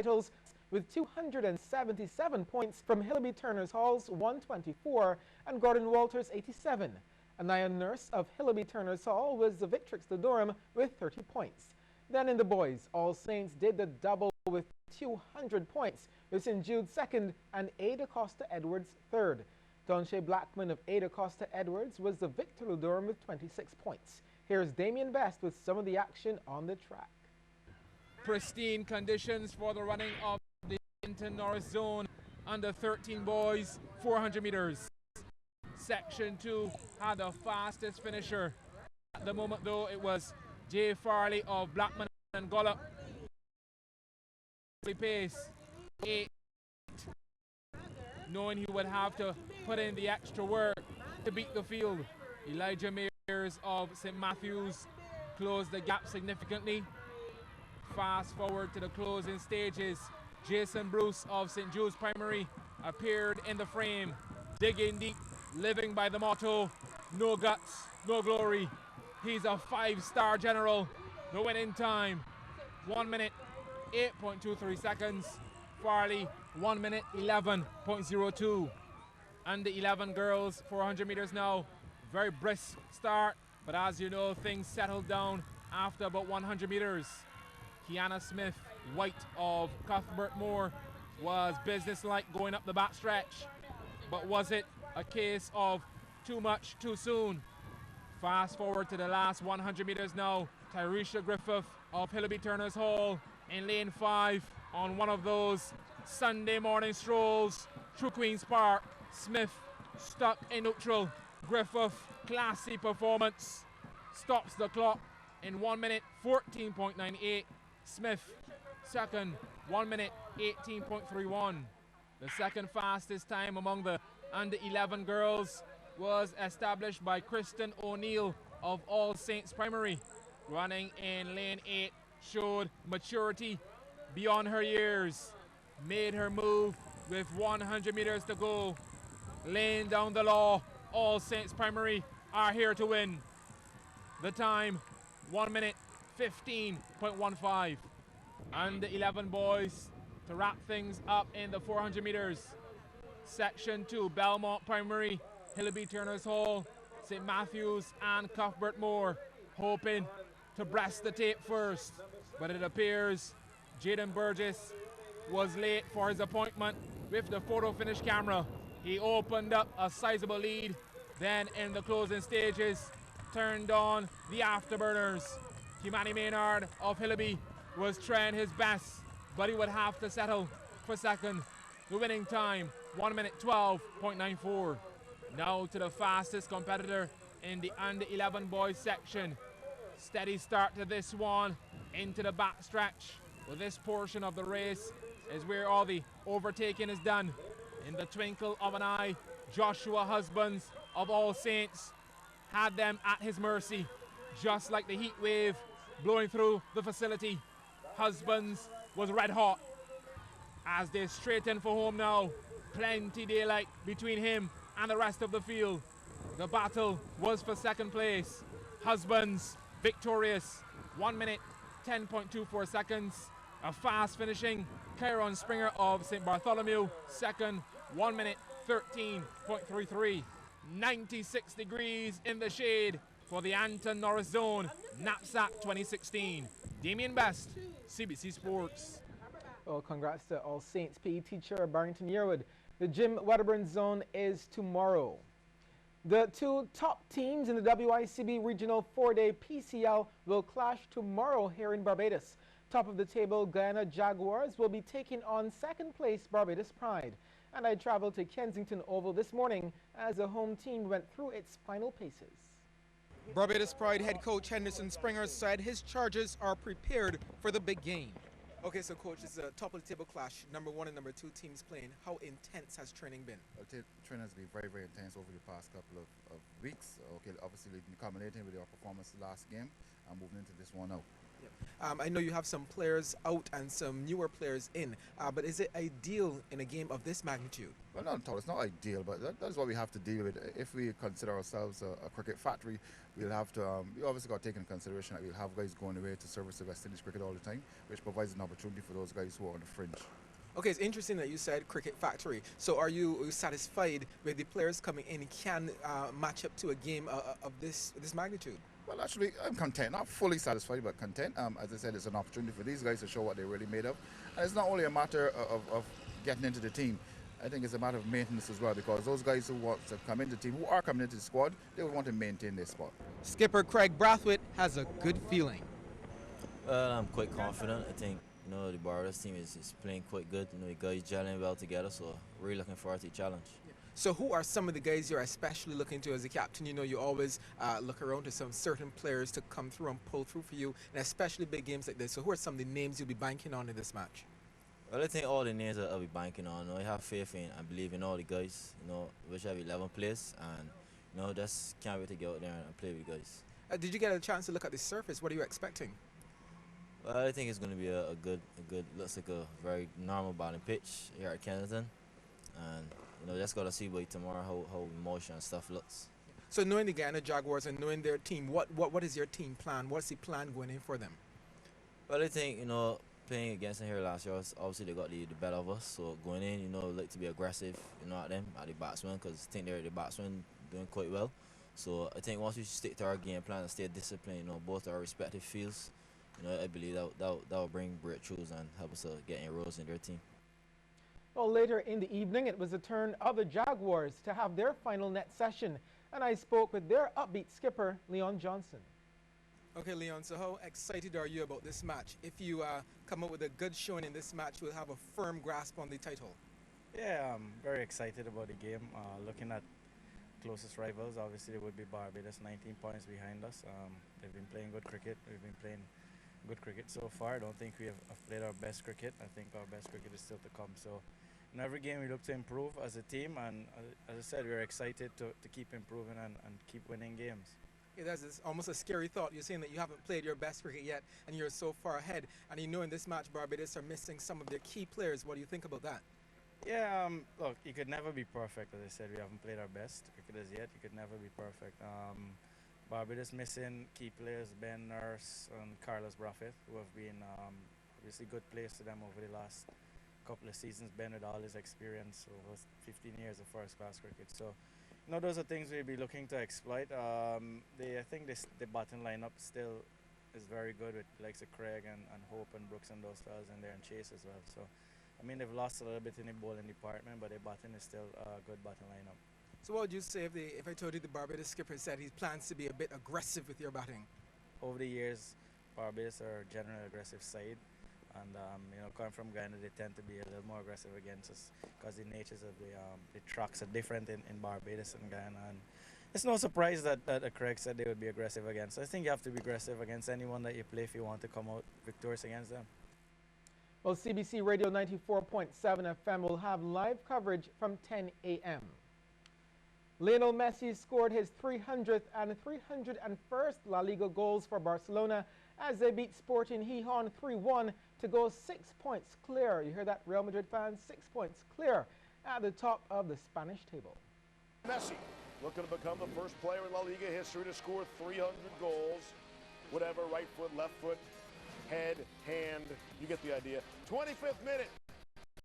titles with 277 points from Hillaby Turner's Hall's 124 and Gordon Walters' 87. Anaya Nurse of Hillaby Turner's Hall was the victrix de Durham with 30 points. Then in the boys, All Saints did the double with 200 points, with St. Jude second and Ada Costa Edwards third. Donche Blackman of Ada Costa Edwards was the victor de Durham with 26 points. Here's Damien Best with some of the action on the track. Pristine conditions for the running of the Inter-Norris Zone under 13 boys, 400 meters. Section 2 had the fastest finisher. At the moment though, it was Jay Farley of Blackman and Gollop. Pace 8, knowing he would have to put in the extra work to beat the field. Elijah Mears of St. Matthews closed the gap significantly. Fast forward to the closing stages, Jason Bruce of St. Jude's Primary appeared in the frame, digging deep, living by the motto, no guts, no glory. He's a 5-star general. The winning time, 1 minute, 8.23 seconds. Farley, 1 minute, 11.02. Under 11 girls, 400 meters now. Very brisk start, but as you know, things settled down after about 100 meters. Kiana Smith White of Cuthbert Moore was businesslike going up the backstretch, but was it a case of too much too soon? Fast forward to the last 100 meters now. Tyresha Griffith of Hillaby Turner's Hall in lane 5 on one of those Sunday morning strolls through Queen's Park. Smith stuck in neutral. Griffith, classy performance, stops the clock in 1 minute 14.98. Smith second, 1 minute 18.31. The second fastest time among the under 11 girls was established by Kristen O'Neill of All Saints Primary. Running in lane 8, showed maturity beyond her years, made her move with 100 meters to go. Laying down the law, All Saints Primary are here to win. The time, 1 minute 15.15. Under 11 boys to wrap things up in the 400 meters. Section 2, Belmont Primary, Hillaby Turner's Hall, St. Matthews and Cuthbert Moore hoping to breast the tape first, but it appears Jaden Burgess was late for his appointment with the photo finish camera. He opened up a sizable lead, then in the closing stages turned on the afterburners. Kimani Maynard of Hillaby was trying his best, but he would have to settle for second. The winning time, 1 minute 12.94. Now to the fastest competitor in the under 11 boys section. Steady start to this one, into the backstretch. Well, this portion of the race is where all the overtaking is done. In the twinkle of an eye, Joshua Husbands of All Saints had them at his mercy, just like the heat wave blowing through the facility. Husbands was red hot as they straighten for home now. Plenty daylight between him and the rest of the field. The battle was for second place. Husbands victorious, 1 minute 10.24 seconds. A fast finishing Chiron Springer of St. Bartholomew second, 1 minute 13.33. 96 degrees in the shade for the Anton Norris Zone Knapsack 2016. Damien Best, CBC Sports. Well, congrats to All Saints PE teacher Barrington Yearwood. The Jim Wedderburn Zone is tomorrow. The two top teams in the WICB Regional 4-Day PCL will clash tomorrow here in Barbados. Top of the table, Guyana Jaguars will be taking on second place Barbados Pride. And I traveled to Kensington Oval this morning as the home team went through its final paces. Barbados Pride head coach Henderson Springer said his Chargers are prepared for the big game. Okay, so coach, it's a top of the table clash. Number 1 and number 2 teams playing. How intense has training been? Training has been very, very intense over the past couple of weeks. Okay, obviously culminating with our performance last game and moving into this one now. I know you have some players out and some newer players in, but is it ideal in a game of this magnitude? Well, not at all. It's not ideal, but that's what we have to deal with. If we consider ourselves a cricket factory, we'll have to, we obviously got to take into consideration that we'll have guys going away to service the West Indies cricket all the time, which provides an opportunity for those guys who are on the fringe. Okay, it's interesting that you said cricket factory. So are you satisfied with the players coming in can match up to a game of this magnitude? Well, actually, I'm content. Not fully satisfied, but content. As I said, it's an opportunity for these guys to show what they're really made of. And it's not only a matter of getting into the team. I think it's a matter of maintenance as well, because those guys who want to come into the team, who are coming into the squad, they would want to maintain their spot. Skipper Craig Brathwaite has a good feeling. Well, I'm quite confident. I think the Barbados team is playing quite good. The guys gelling well together, so really looking forward to the challenge. So who are some of the guys you're especially looking to as a captain? You always look around to some certain players to come through and pull through for you, and especially big games like this. So who are some of the names you'll be banking on in this match? Well, I think all the names I'll be banking on. I have faith in and believe in all the guys. Which have 11 players, and just can't wait to get out there and play with the guys. Did you get a chance to look at the surface? What are you expecting? Well, I think it's going to be a good, looks like a very normal batting pitch here at Kennington, and just got to see by tomorrow how motion and stuff looks. So knowing the Guyana Jaguars and knowing their team, what is your team plan? What's the plan going in for them? Well, I think playing against them here last year, obviously they got the better of us. So going in, like to be aggressive, at the batsmen, because I think they're the batsmen doing quite well. So I think once we stick to our game plan and stay disciplined, both our respective fields, I believe that will bring breakthroughs and help us get inroads in their team. Well, later in the evening, it was the turn of the Jaguars to have their final net session, and I spoke with their upbeat skipper, Leon Johnson. Okay, Leon, so how excited are you about this match? If you come up with a good showing in this match, you'll have a firm grasp on the title. Yeah, I'm very excited about the game. Looking at closest rivals, obviously there would be Barbados, 19 points behind us. They've been playing good cricket. We've been playing good cricket so far. I don't think we have played our best cricket. I think our best cricket is still to come. So in every game we look to improve as a team, and as I said, we're excited to keep improving and keep winning games. Yeah, that's almost a scary thought. You're saying that you haven't played your best cricket yet and you're so far ahead, and in this match Barbados are missing some of their key players. What do you think about that? Yeah, look, you could never be perfect. As I said, we haven't played our best cricketers yet. You could never be perfect. Barbados missing key players, Ben Nurse and Carlos Brathwaite, who have been obviously good players to them over the last couple of seasons. Ben with all his experience over 15 years of first-class cricket. So, those are things we'll be looking to exploit. I think the batting lineup still is very good with the likes of Craig and Hope and Brooks and those fellas in there, and Chase as well. So, they've lost a little bit in the bowling department, but their batting is still a good batting lineup. So what would you say if I told you the Barbados skipper said he plans to be a bit aggressive with your batting? Over the years, Barbados are a generally aggressive side, and coming from Guyana, they tend to be a little more aggressive against us because the natures of the tracks are different in Barbados and Guyana. And it's no surprise that Craig said they would be aggressive against. I think you have to be aggressive against anyone that you play if you want to come out victorious against them. Well, CBC Radio 94.7 FM will have live coverage from 10 a.m. Lionel Messi scored his 300th and 301st La Liga goals for Barcelona as they beat Sporting Gijón 3-1 to go 6 points clear. You hear that, Real Madrid fans? 6 points clear at the top of the Spanish table. Messi looking to become the first player in La Liga history to score 300 goals. Whatever, right foot, left foot, head, hand, you get the idea. 25th minute,